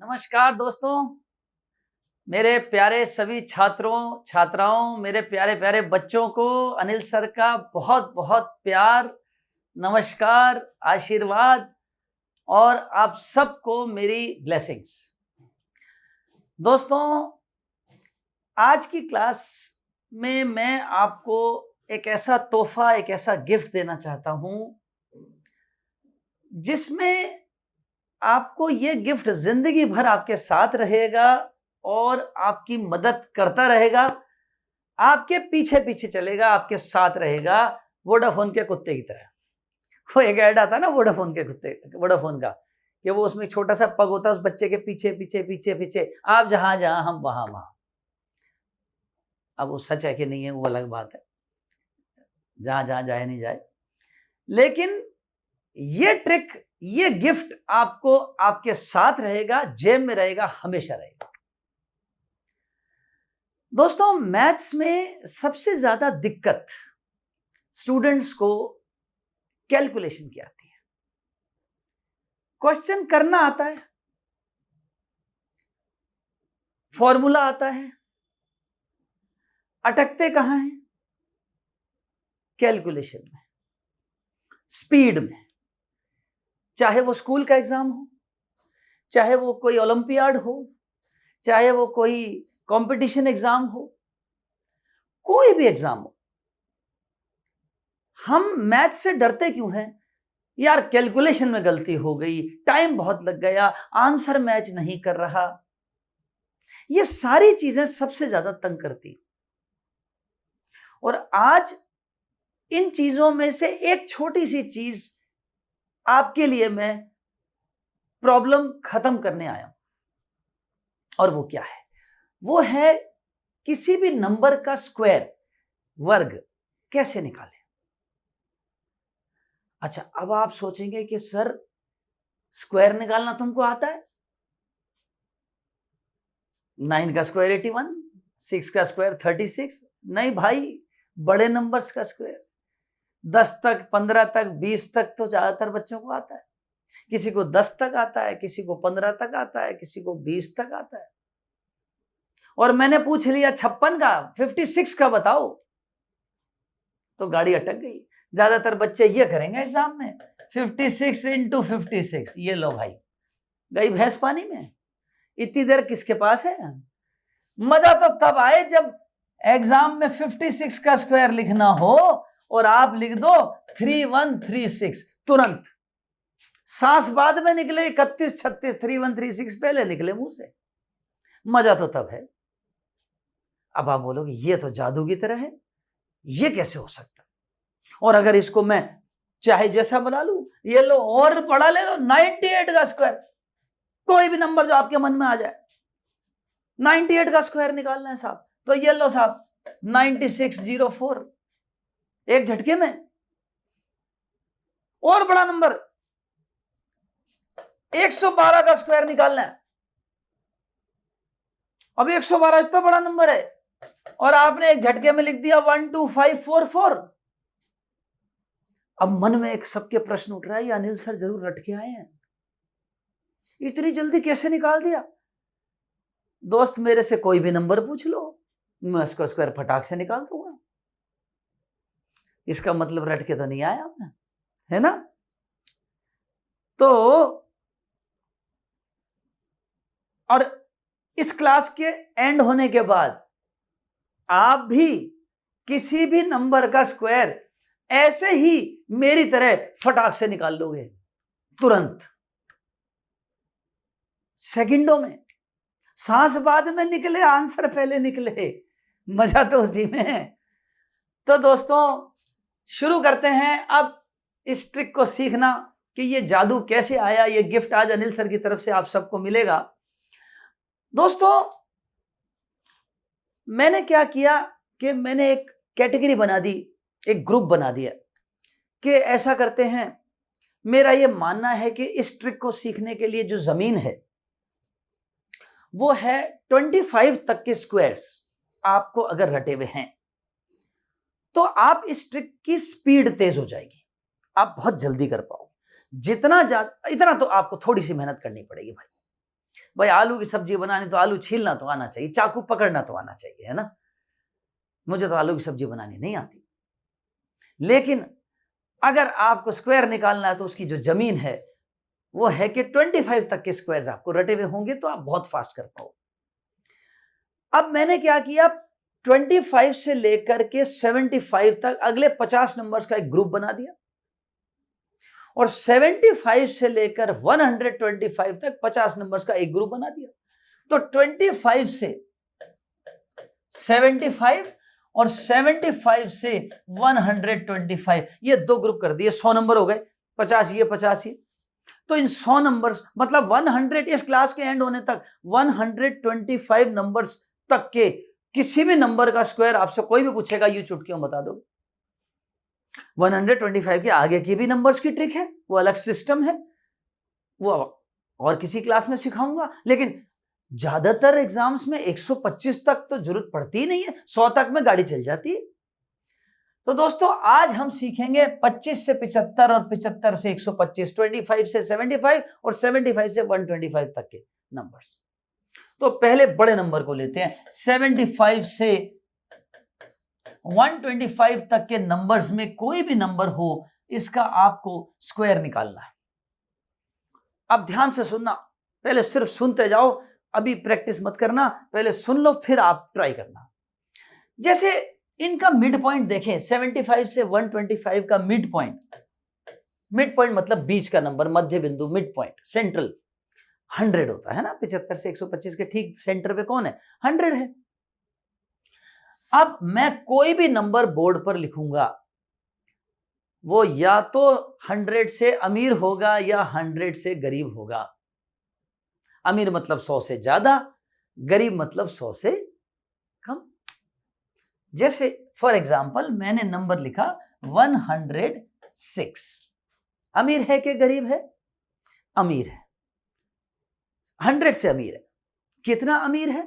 नमस्कार दोस्तों, मेरे प्यारे सभी छात्रों छात्राओं, मेरे प्यारे प्यारे बच्चों को अनिल सर का बहुत बहुत प्यार, नमस्कार, आशीर्वाद और आप सबको मेरी ब्लेसिंग्स। दोस्तों, आज की क्लास में मैं आपको एक ऐसा तोहफा, एक ऐसा गिफ्ट देना चाहता हूं जिसमें आपको ये गिफ्ट जिंदगी भर आपके साथ रहेगा और आपकी मदद करता रहेगा, आपके पीछे पीछे चलेगा, आपके साथ रहेगा, वोडाफोन के कुत्ते की तरह। वो एक ऐड आता ना वोडाफोन के कुत्ते, वोडाफोन का, कि वो उसमें छोटा सा पग होता है, उस बच्चे के पीछे पीछे पीछे पीछे, आप जहां जहां हम वहां वहां। अब वो सच है कि नहीं है वो अलग बात है, जहां जहां जाए नहीं जाए, लेकिन ये ट्रिक, ये गिफ्ट आपको आपके साथ रहेगा, जेब में रहेगा, हमेशा रहेगा। दोस्तों, मैथ्स में सबसे ज्यादा दिक्कत स्टूडेंट्स को कैलकुलेशन की आती है। क्वेश्चन करना आता है, फॉर्मूला आता है, अटकते कहां हैं? कैलकुलेशन में, स्पीड में। चाहे वो स्कूल का एग्जाम हो, चाहे वो कोई ओलंपियाड हो, चाहे वो कोई कंपटीशन एग्जाम हो, कोई भी एग्जाम हो, हम मैथ से डरते क्यों हैं? यार कैलकुलेशन में गलती हो गई, टाइम बहुत लग गया, आंसर मैच नहीं कर रहा। ये सारी चीजें सबसे ज्यादा तंग करती। और आज इन चीजों में से एक छोटी सी चीज आपके लिए मैं प्रॉब्लम खत्म करने आया हूं। और वो क्या है? वो है किसी भी नंबर का स्क्वायर, वर्ग कैसे निकालें। अच्छा, अब आप सोचेंगे कि सर स्क्वायर निकालना तुमको आता है? 9 का स्क्वायर 81, 6 का स्क्वायर 36। नहीं भाई, बड़े नंबर्स का स्क्वायर 10 तक, 15 तक, 20 तक तो ज्यादातर बच्चों को आता है। किसी को 10 तक आता है, किसी को 15 तक आता है, किसी को 20 तक आता है। और मैंने पूछ लिया 56 का, 56 का बताओ, तो गाड़ी अटक गई। ज्यादातर बच्चे ये करेंगे एग्जाम में, 56 इंटू 56। ये लो भाई, गई भैंस पानी में। इतनी देर किसके पास है? मजा तो तब आए जब एग्जाम में 56 का स्क्वायर लिखना हो और आप लिख दो 3136, तुरंत। सांस बाद में निकले, 31 36, 3136 पहले निकले मुंह से। मजा तो तब है। अब आप बोलोगे ये तो जादू की तरह है, ये कैसे हो सकता? और अगर इसको मैं चाहे जैसा बना लूं, ये लो और पढ़ा ले लो, 98 का स्क्वायर, कोई भी नंबर जो आपके मन में आ जाए, 98 का स्क्वायर निकालना है साहब, तो ये लो साहब 9604, एक झटके में। और बड़ा नंबर 112 का स्क्वायर निकालना है। अब 112 इतना बड़ा नंबर है और आपने एक झटके में लिख दिया 12544। अब मन में एक सबके प्रश्न उठ रहा है, अनिल सर जरूर रट के आए हैं, इतनी जल्दी कैसे निकाल दिया? दोस्त, मेरे से कोई भी नंबर पूछ लो, मैं उसका स्क्वायर फटाक से निकाल दूंगा। इसका मतलब रट के तो नहीं आया मैं, है ना? तो और इस क्लास के एंड होने के बाद आप भी किसी भी नंबर का स्क्वायर ऐसे ही मेरी तरह फटाक से निकाल लोगे, तुरंत, सेकंडों में। सांस बाद में निकले, आंसर पहले निकले, मजा तो उसी में है। तो दोस्तों, शुरू करते हैं अब इस ट्रिक को सीखना कि ये जादू कैसे आया। ये गिफ्ट आज अनिल सर की तरफ से आप सबको मिलेगा। दोस्तों, मैंने क्या किया कि मैंने एक कैटेगरी बना दी, एक ग्रुप बना दिया कि ऐसा करते हैं। मेरा ये मानना है कि इस ट्रिक को सीखने के लिए जो जमीन है वो है 25 तक के स्क्वायर्स। आपको अगर रटे हुए हैं तो आप इस ट्रिक की स्पीड तेज हो जाएगी, आप बहुत जल्दी कर पाओगे। जितना ज्यादा, इतना तो आपको थोड़ी सी मेहनत करनी पड़ेगी भाई। भाई आलू की सब्जी बनानी तो आलू छीलना तो आना चाहिए, चाकू पकड़ना तो आना चाहिए, है ना। मुझे तो आलू की सब्जी बनानी नहीं आती। लेकिन अगर आपको स्क्वायर निकालना है तो उसकी जो जमीन है वो है कि 25 तक के स्क्वायर्स आपको रटे हुए होंगे तो आप बहुत फास्ट कर पाओ। अब मैंने क्या किया, 25 से लेकर के 75 तक अगले 50 नंबर्स का एक ग्रुप बना दिया, और 75 से लेकर 125 तक 50 नंबर्स का एक ग्रुप बना दिया। तो 25 से 75 और 75 से 125, ये दो ग्रुप कर दिए, 100 नंबर हो गए, 50 ये 50 ये। तो इन 100 नंबर्स मतलब 100, इस क्लास के एंड होने तक 125 नंबर्स तक के किसी भी नंबर का स्क्वायर आपसे कोई भी पूछेगा, यू चुटकियों बता दो। 125 के आगे की भी नंबर्स की ट्रिक है, वो अलग सिस्टम है, वो और किसी क्लास में सिखाऊंगा। लेकिन ज्यादातर एग्जाम्स में 125 तक तो जरूरत पड़ती ही नहीं है, 100 तक में गाड़ी चल जाती है। तो दोस्तों आज हम सीखेंगे 25 से 75 और 75 से 125, 25 से 75 और 75 से 125 तक के नंबर्स। तो पहले बड़े नंबर को लेते हैं, 75 से 125 तक के नंबर्स में कोई भी नंबर हो, इसका आपको स्क्वायर निकालना है। अब ध्यान से सुनना, पहले सिर्फ सुनते जाओ, अभी प्रैक्टिस मत करना, पहले सुन लो फिर आप ट्राई करना। जैसे इनका मिड पॉइंट देखें, 75 से 125 का मिड पॉइंट, मिड पॉइंट मतलब बीच का नंबर, मध्य बिंदु, मिड पॉइंट, सेंट्रल 100 होता है ना। 75 से 125 के ठीक सेंटर पे कौन है, 100 है। अब मैं कोई भी नंबर बोर्ड पर लिखूंगा, वो या तो 100 से अमीर होगा या 100 से गरीब होगा। अमीर मतलब 100 से ज्यादा, गरीब मतलब 100 से कम। जैसे फॉर एग्जाम्पल मैंने नंबर लिखा 106, अमीर है कि गरीब है, अमीर है, 100 से अमीर है। कितना अमीर है,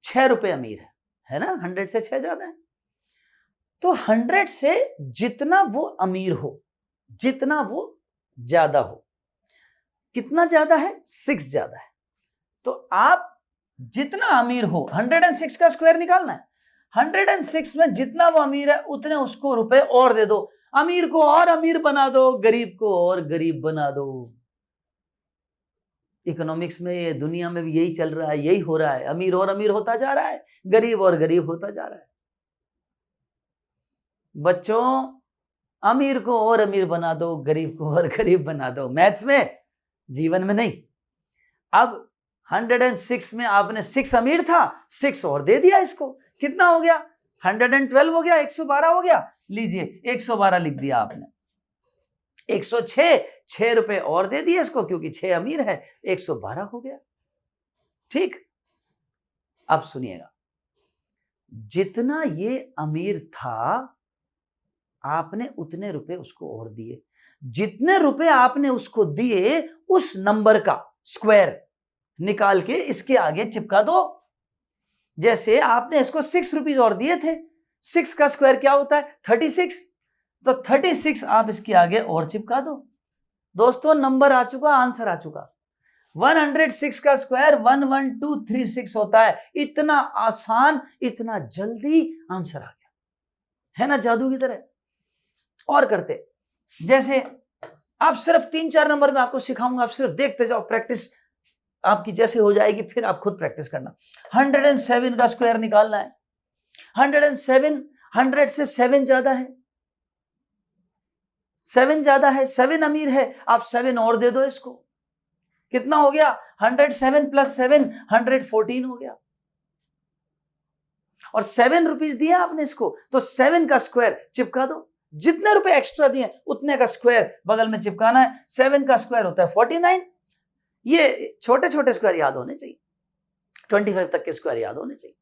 6 रुपए अमीर है ना, 100 से 6 ज्यादा है। तो 100 से जितना वो अमीर हो, जितना वो ज्यादा हो, कितना ज्यादा है, 6 ज्यादा है। तो आप जितना अमीर हो, 106 का स्क्वायर निकालना है। 106 में जितना वो अमीर है उतने उसको रुपए और दे दो, अमीर को और अमीर बना दो, गरीब को और गरीब बना दो। इकोनॉमिक्स में, ये दुनिया में भी यही चल रहा है, यही हो रहा है, अमीर और अमीर होता जा रहा है, गरीब और गरीब होता जा रहा है। बच्चों, अमीर को और अमीर बना दो, गरीब को और गरीब बना दो, मैथ्स में, जीवन में नहीं। अब 106 में आपने 6 अमीर था, 6 और दे दिया इसको, कितना हो गया, 112 हो गया, 112 हो गया। लीजिए 112 लिख दिया आपने। 106, 6 रुपए और दे दिए इसको क्योंकि 6 अमीर है, 112 हो गया। ठीक, अब सुनिएगा, जितना ये अमीर था आपने उतने रुपए उसको और दिए, जितने रुपए आपने उसको दिए उस नंबर का स्क्वायर निकाल के इसके आगे चिपका दो। जैसे आपने इसको 6 रुपीज और दिए थे, 6 का स्क्वायर क्या होता है, 36, तो 36 आप इसके आगे और चिपका दो। दोस्तों नंबर आ चुका, आंसर आ चुका। 106 का स्क्वायर 11236 होता है। इतना आसान, इतना जल्दी आंसर आ गया, है ना, जादू की तरह। और करते, जैसे आप सिर्फ 3-4 नंबर में आपको सिखाऊंगा, आप सिर्फ देखते जाओ, प्रैक्टिस आपकी जैसे हो जाएगी फिर आप खुद प्रैक्टिस करना। 107 का स्क्वायर निकालना है। 107, 100 से 7 ज्यादा है, 7 ज्यादा है, 7 अमीर है, आप 7 और दे दो इसको, कितना हो गया, 107 प्लस 7 114 हो गया। और 7 रुपीज दिया आपने इसको, तो 7 का स्क्वायर चिपका दो, जितने रुपए एक्स्ट्रा दिए उतने का स्क्वायर बगल में चिपकाना है। 7 का स्क्वायर होता है 49। ये छोटे छोटे स्क्वायर याद होने चाहिए, 25 तक के स्क्वायर याद होने चाहिए।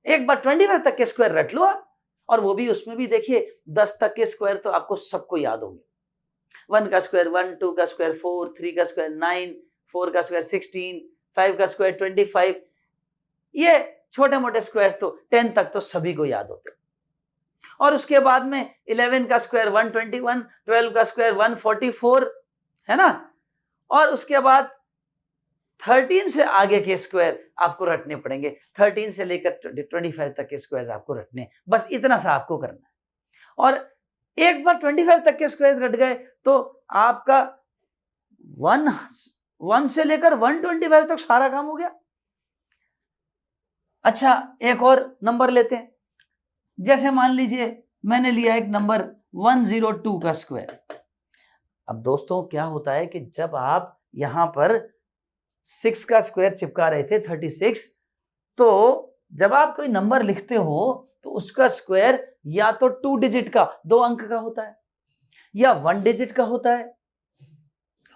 एक बार 25 तक के स्क्वायर रट लो आप, और वो भी उसमें भी देखिए 10 तक के स्क्वायर तो आपको सबको याद होंगे। 1 का स्क्वायर 1, 2 का स्क्वायर 4, 3 का स्क्वायर 9, 4 का स्क्वायर 16, 5 का स्क्वायर 25। ये छोटे मोटे स्क्वायर तो 10 तक तो सभी को याद होते। और उसके बाद में 11 का स्क्वायर 121, 12 का स्क्वायर 144, है ना। और उसके बाद 13 से आगे के स्क्वायर आपको रटने पड़ेंगे, 13 से लेकर 25 तक के स्क्वायर आपको रटने, बस इतना सा आपको करना है। और एक बार 25 तक के स्क्वायर रट गए तो आपका 1 से लेकर 125 तक सारा काम हो गया। अच्छा, एक और नंबर लेते हैं। जैसे मान लीजिए मैंने लिया एक नंबर 102 का स्क्वायर। अब दोस्तों क्या होता है कि जब आप यहां पर 6 का स्क्वायर चिपका रहे थे 36, तो जब आप कोई नंबर लिखते हो तो उसका स्क्वायर या तो 2 डिजिट का 2 अंक का होता है, या 1 डिजिट का होता है,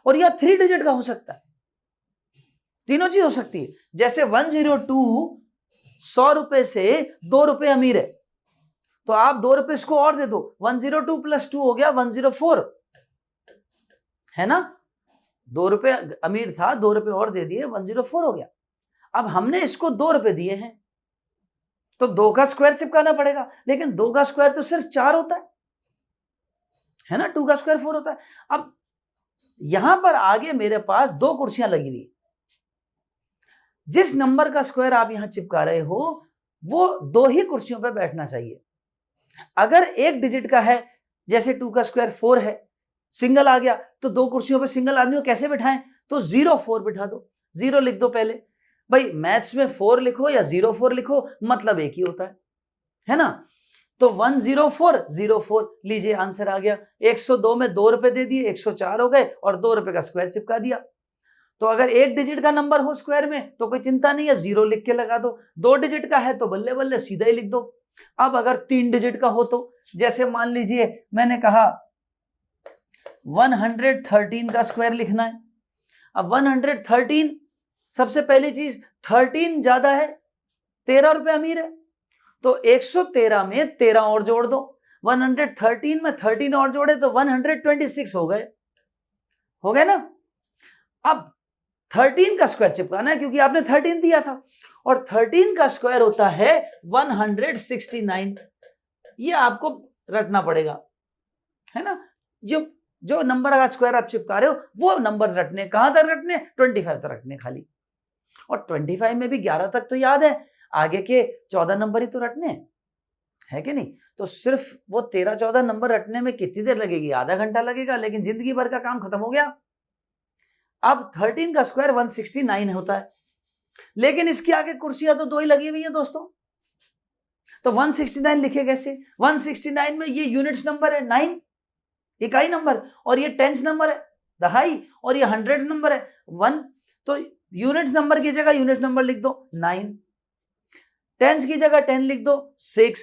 और या 3 डिजिट का हो सकता है। तीनों चीज हो सकती है। जैसे 102 100 रुपए से 2 रुपए अमीर है, तो आप 2 रुपए इसको और दे दो, 102 + 2 हो गया 104, है ना। 2 रुपए अमीर था, 2 रुपए और दे दिए, 104 हो गया। अब हमने इसको 2 रुपए दिए हैं तो 2 का स्क्वायर चिपकाना पड़ेगा, लेकिन 2 का स्क्वायर तो सिर्फ 4 होता है ना, 2 का स्क्वायर 4 होता है। अब यहां पर आगे मेरे पास 2 कुर्सियां लगी हुई, जिस नंबर का स्क्वायर आप यहां चिपका रहे हो वो 2 ही कुर्सियों पर बैठना चाहिए। अगर 1 डिजिट का है, जैसे 2 का स्क्वायर 4 है, सिंगल आ गया, तो 2 कुर्सियों पर सिंगल आदमी को कैसे बिठाएं, तो 04 बिठा दो, 0 लिख दो पहले। भाई मैथ्स में 4 लिखो या 04 लिखो, मतलब एक ही होता है ना। तो 10404 लीजिए, आंसर आ गया। 102 में 2 रुपए दे दिए, 104 हो गए, और 2 रुपए का स्क्वायर चिपका दिया। तो अगर 1 डिजिट का नंबर हो स्क्वायर में तो कोई चिंता नहीं है, 0 लिख के लगा दो। 2 डिजिट का है तो बल्ले बल्ले सीधा ही लिख दो। अब अगर 3 डिजिट का हो तो, जैसे मान लीजिए मैंने कहा 113 का स्क्वायर लिखना है। अब 113, सबसे पहली चीज 13 ज्यादा है, 13 रुपए अमीर है, तो 113 में 13 और जोड़ दो। 113 में 13 और जोड़े तो 126 हो गए ना। अब 13 का स्क्वायर चिपकाना है, क्योंकि आपने 13 दिया था, और 13 का स्क्वायर होता है 169। ये आपको रटना पड़ेगा, है ना। जो नंबर का स्क्वायर आप चिपका रहे हो वो नंबर रटने, कहां तक रटने, 25 तक रटने खाली। और 25 में भी 11 तक तो याद है, आगे के 14 नंबर ही तो रटने है कि नहीं। तो सिर्फ वो 13-14 नंबर रटने में कितनी देर लगेगी, आधा घंटा लगेगा, लेकिन जिंदगी भर का काम खत्म हो गया। अब 13 का स्क्वायर 169 होता है, लेकिन इसके आगे कुर्सियां तो 2 ही लगी हुई हैं दोस्तों, तो 169 लिखे कैसे। 169 में ये यूनिट्स नंबर है 9, इकाई नंबर, और ये टेंस नंबर है दहाई, और ये हंड्रेड्स नंबर है 1, तो यूनिट्स नंबर की जगह यूनिट्स नंबर लिख दो 9, टेंस की जगह 10 लिख दो 6।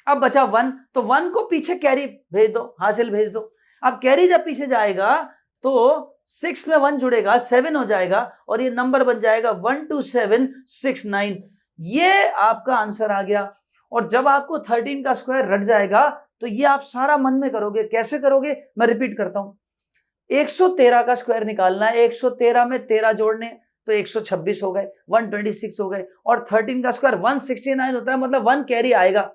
अब बचा 1, तो 1 को पीछे कैरी भेज दो, हासिल भेज दो। अब कैरी जब पीछे जाएगा तो 6 में 1 जुड़ेगा, 7 हो जाएगा, और ये नंबर बन जाएगा 12769। ये आपका आंसर आ गया। और जब आपको 13 का स्क्वायर रट जाएगा तो ये आप सारा मन में करोगे। कैसे करोगे, मैं रिपीट करता हूं। 113 का स्क्वायर निकालना है, 113 में 13 जोड़ने तो 126 हो गए, 126 हो गए, और 13 का स्क्वायर 169 होता है, मतलब 1 कैरी आएगा।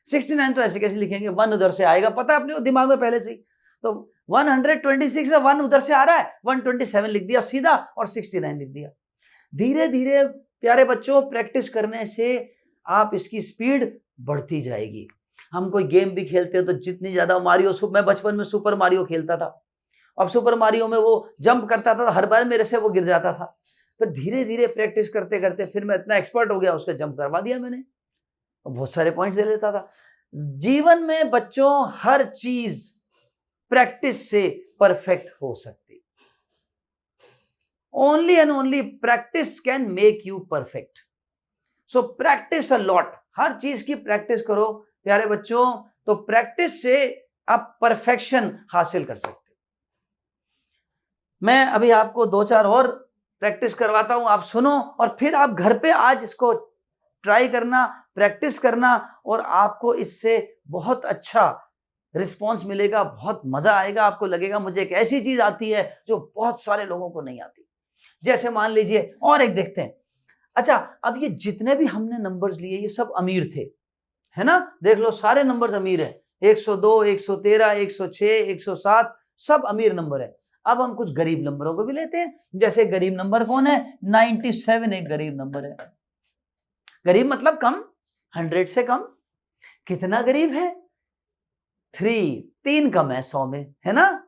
69 तो ऐसे कैसे लिखेंगे, 1 उधर से आएगा, पता है अपने दिमाग में पहले से ही। तो 126 में 1 उधर से आ रहा है, 127 लिख दिया सीधा, और 69 लिख दिया। धीरे धीरे प्यारे बच्चों प्रैक्टिस करने से आप इसकी स्पीड बढ़ती जाएगी। हम कोई गेम भी खेलते हैं तो जितनी ज्यादा मारियो, मैं बचपन में सुपर मारियो खेलता था। अब सुपर मारियो में वो जंप करता था, हर बार मेरे से वो गिर जाता था। फिर धीरे धीरे प्रैक्टिस करते करते फिर मैं इतना एक्सपर्ट हो गया, उसका जंप करवा दिया मैंने, बहुत सारे पॉइंट्स दे लेता था। जीवन में बच्चों हर चीज प्रैक्टिस से परफेक्ट हो सकती। Only and only practice can make you perfect. So practice a lot, हर चीज की प्रैक्टिस करो प्यारे बच्चों, तो प्रैक्टिस से आप परफेक्शन हासिल कर सकते। मैं अभी आपको 2-4 और प्रैक्टिस करवाता हूं, आप सुनो, और फिर आप घर पे आज इसको ट्राई करना, प्रैक्टिस करना, और आपको इससे बहुत अच्छा रिस्पॉन्स मिलेगा, बहुत मजा आएगा। आपको लगेगा मुझे एक ऐसी चीज आती है जो बहुत सारे लोगों को नहीं आती। जैसे मान लीजिए, और एक देखते हैं। अच्छा, अब ये जितने भी हमने नंबर्स लिए ये सब अमीर थे, है ना। देख लो सारे नंबर्स अमीर हैं, 102, 113, 106, 107, सब अमीर नंबर है। अब हम कुछ गरीब नंबरों को भी लेते हैं। जैसे गरीब नंबर कौन है? 97 एक गरीब नंबर है। गरीब मतलब कम, 100 से कम। कितना गरीब है? 3 कम है 100 में, है ना?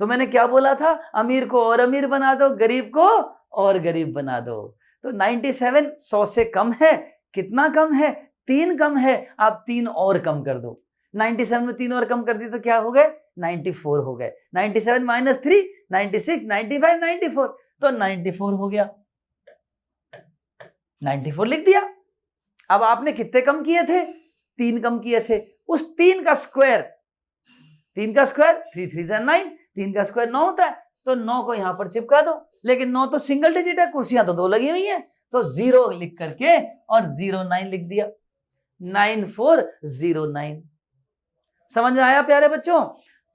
तो मैंने क्या बोला था? अमीर को और अमीर बना दो, गरीब को और गरीब बना दो। तो 97 100 से कम है। कितना कम है? 3 कम है। आप 3 और कम कर दो। 97 में 3 और कम कर दी तो क्या हो गए? 94 हो गए। 97 माइनस 3 96, 95 94, तो 94 हो गया। 94 लिख दिया। अब आपने कितने कम किए थे? 3 कम किए थे। उस 3 का स्क्वायर 3 का स्क्वायर 3 3 9, 3 का स्क्वायर 9 होता है, तो 9 को यहां पर चिपका दो। लेकिन 9 तो सिंगल डिजिट है, कुर्सियां तो 2 लगी हुई हैं, तो 0 लिख करके और 09 लिख दिया। 9409। समझ में आया प्यारे बच्चों?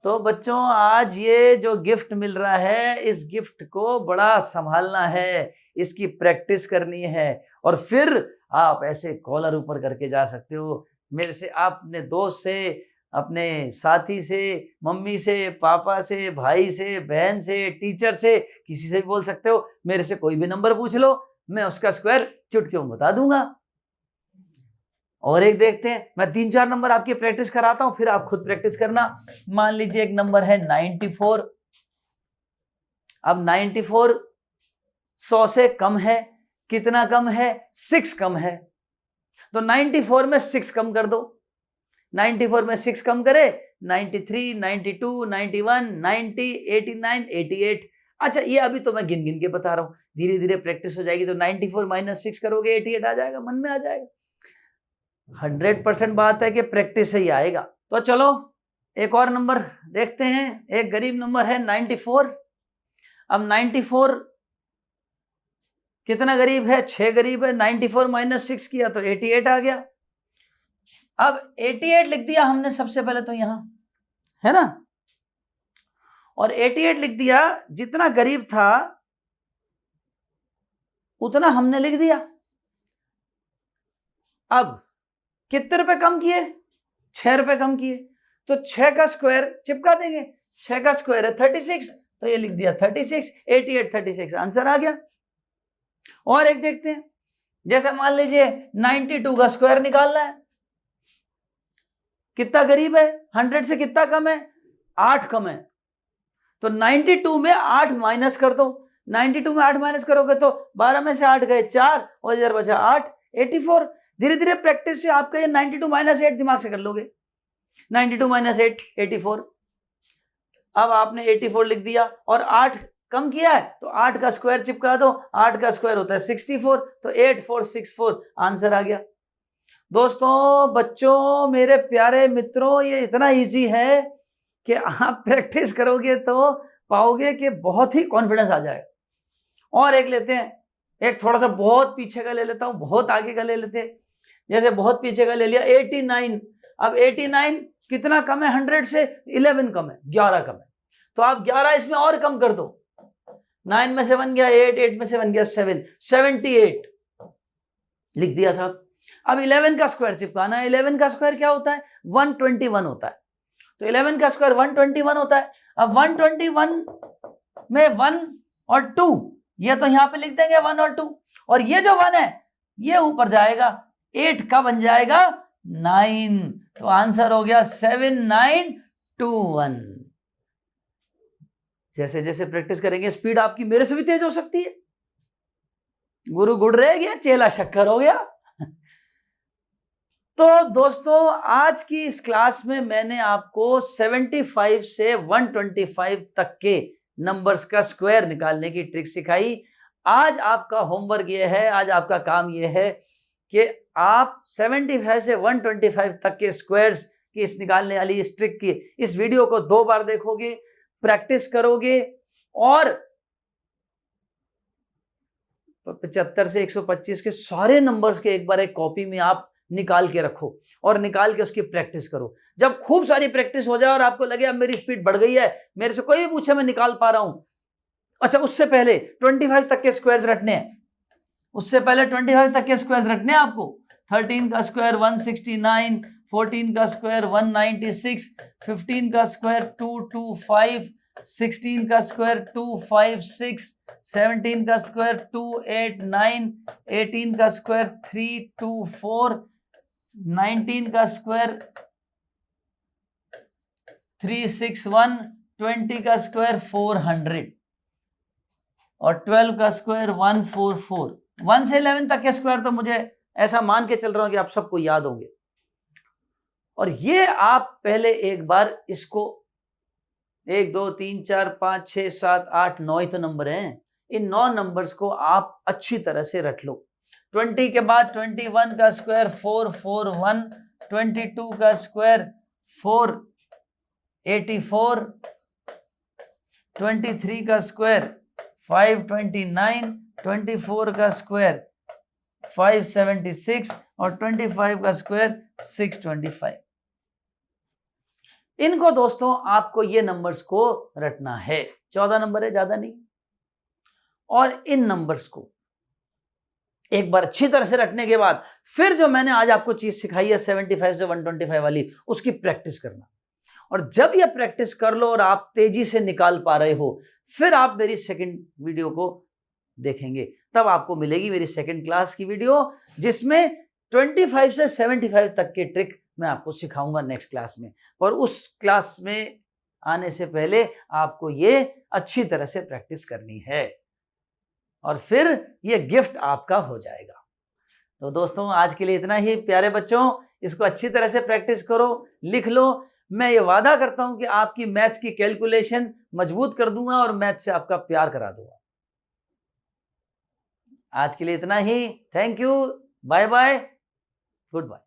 तो बच्चों आज ये जो गिफ्ट मिल रहा है, इस गिफ्ट को बड़ा संभालना है, इसकी प्रैक्टिस करनी है, और फिर आप ऐसे कॉलर ऊपर करके जा सकते हो। मेरे से, आप अपने दोस्त से, अपने साथी से, मम्मी से, पापा से, भाई से, बहन से, टीचर से, किसी से भी बोल सकते हो। मेरे से कोई भी नंबर पूछ लो, मैं उसका स्क्वायर चुटकियों में बता दूंगा। और एक देखते हैं, मैं 3-4 नंबर आपकी प्रैक्टिस कराता हूं, फिर आप खुद प्रैक्टिस करना। मान लीजिए एक नंबर है 94। अब 94 100 से कम है। कितना कम है? 6 कम है। तो 94 में 6 कम कर दो। 94 में 6 कम करे, 93, 92, 91, 90, 89, 88। अच्छा, ये अभी तो मैं गिन गिन के बता रहा हूं, धीरे धीरे प्रैक्टिस हो जाएगी तो 94 माइनस 6 करोगे 88 आ जाएगा, मन में आ जाएगा। 100% बात है कि प्रैक्टिस से ही आएगा। तो चलो एक और नंबर देखते हैं। एक गरीब नंबर है 94। अब 94 कितना गरीब है? 6 गरीब है। 94 माइनस 6 किया तो 88 आ गया। अब 88 लिख दिया हमने सबसे पहले तो यहां, है ना? और 88 लिख दिया, जितना गरीब था उतना हमने लिख दिया। अब कितने रुपए कम किए? 6 रुपए कम किए, तो 6 का स्क्वायर चिपका देंगे। 6 का स्क्वायर है 36, तो ये लिख दिया 36। 88 36 आंसर आ गया। और एक देखते हैं, जैसे मान लीजिए 92 का स्क्वायर निकालना है। कितना गरीब है? 100 से कितना कम है? 8 कम है। तो 92 में 8 माइनस कर दो। 92 में 8 माइनस करोगे तो 12 में से 8 गए 4 और इधर बचा 8, 84। धीरे धीरे प्रैक्टिस से आपका ये 92 माइनस 8 दिमाग से कर लोगे। 92 माइनस 8 84। अब आपने 84 लिख दिया और 8 कम किया है तो 8 का स्क्वायर चिपका दो। 8 का स्क्वायर होता है 64, तो 8464 आंसर आ गया। दोस्तों, बच्चों, मेरे प्यारे मित्रों, ये इतना इजी है कि आप प्रैक्टिस करोगे तो पाओगे कि बहुत ही कॉन्फिडेंस आ जाएगा। और एक लेते हैं, एक थोड़ा सा बहुत पीछे का ले लेता हूं, बहुत आगे का ले लेते हैं। जैसे बहुत पीछे का ले लिया 89। अब 89 कितना कम है? 100 से 11 कम है, 11 कम है, तो आप 11 इसमें और कम कर दो। 9 में से 1 गया 8, 8 में से 1 गया 7, 78 लिख दिया साहब। अब 11 का स्क्वायर चिपकाना है। 11 का स्क्वायर क्या होता है? 121 होता है। तो 11 का स्क्वायर 121 होता है। अब 121 में 1 और 2, ये तो यहां पे लिख देंगे 1 और 2, और ये जो 1 है ये ऊपर जाएगा, 8 का बन जाएगा 9, तो आंसर हो गया 7921। जैसे जैसे प्रैक्टिस करेंगे स्पीड आपकी मेरे से भी तेज हो सकती है। गुरु गुड़ रह गया, चेला शक्कर हो गया। तो दोस्तों, आज की इस क्लास में मैंने आपको 75 से 125 तक के नंबर्स का स्क्वायर निकालने की ट्रिक सिखाई। आज आपका होमवर्क ये है, आज आपका काम ये है कि आप 75 से 125 तक के स्क्वायर्स की इस निकालने वाली इस ट्रिक की इस वीडियो को 2 बार देखोगे, प्रैक्टिस करोगे, और 75 से 125 के सारे नंबर्स के एक बार एक कॉपी में आप निकाल के रखो और निकाल के उसकी प्रैक्टिस करो। जब खूब सारी प्रैक्टिस हो जाए और आपको लगे अब मेरी स्पीड बढ़ गई है, मेरे से कोई भी पूछे मैं निकाल पा रहा हूं, अच्छा उससे पहले 25 तक के स्क्वायर्स रटने हैं। उससे पहले 25 तक के स्क्वायर्स रटने हैं आपको। 13 का स्क्वायर 169, 14 का स्क्वायर 196, 15 का स्क्वायर 225, 16 का स्क्वायर 2 5 6, 17 का स्क्वायर 2 8 9, 18 का स्क्वायर 3 2 4, 19 का स्क्वायर 3 6 1, 20 का स्क्वायर 400 और 12 का स्क्वायर 144। 1 से 11 तक के स्क्वायर तो मुझे ऐसा मान के चल रहा हूं कि आप सबको याद होंगे। और ये आप पहले एक बार इसको 1 2 3 4 5 6 7 8 9 ही तो नंबर हैं, इन 9 नंबर्स को आप अच्छी तरह से रट लो। 20 के बाद 21 का स्क्वायर 441, 22 का स्क्वायर 484, 23 का स्क्वायर 529, 24 का स्क्वायर 576 और 25 का स्क्वायर 625। इनको दोस्तों आपको ये नंबर्स को रटना है। 14 नंबर है, ज्यादा नहीं। और इन नंबर्स को एक बार अच्छी तरह से रटने के बाद फिर जो मैंने आज आपको चीज सिखाई है 75 से 125 वाली, उसकी प्रैक्टिस करना। और जब ये प्रैक्टिस कर लो और आप तेजी से निकाल पा रहे हो, फिर आप मेरी सेकंड वीडियो को देखेंगे। तब आपको मिलेगी मेरी सेकंड क्लास की वीडियो, जिसमें 25 से 75 तक के ट्रिक मैं आपको सिखाऊंगा नेक्स्ट क्लास में। और उस क्लास में आने से पहले आपको ये अच्छी तरह से प्रैक्टिस करनी है और फिर ये गिफ्ट आपका हो जाएगा। तो दोस्तों आज के लिए इतना ही। प्यारे बच्चों, इसको अच्छी तरह से प्रैक्टिस करो, लिख लो। मैं ये वादा करता हूं कि आपकी मैथ्स की कैलकुलेशन मजबूत कर दूंगा और मैथ्स से आपका प्यार करा दूंगा। आज के लिए इतना ही। Thank you, bye bye, good bye.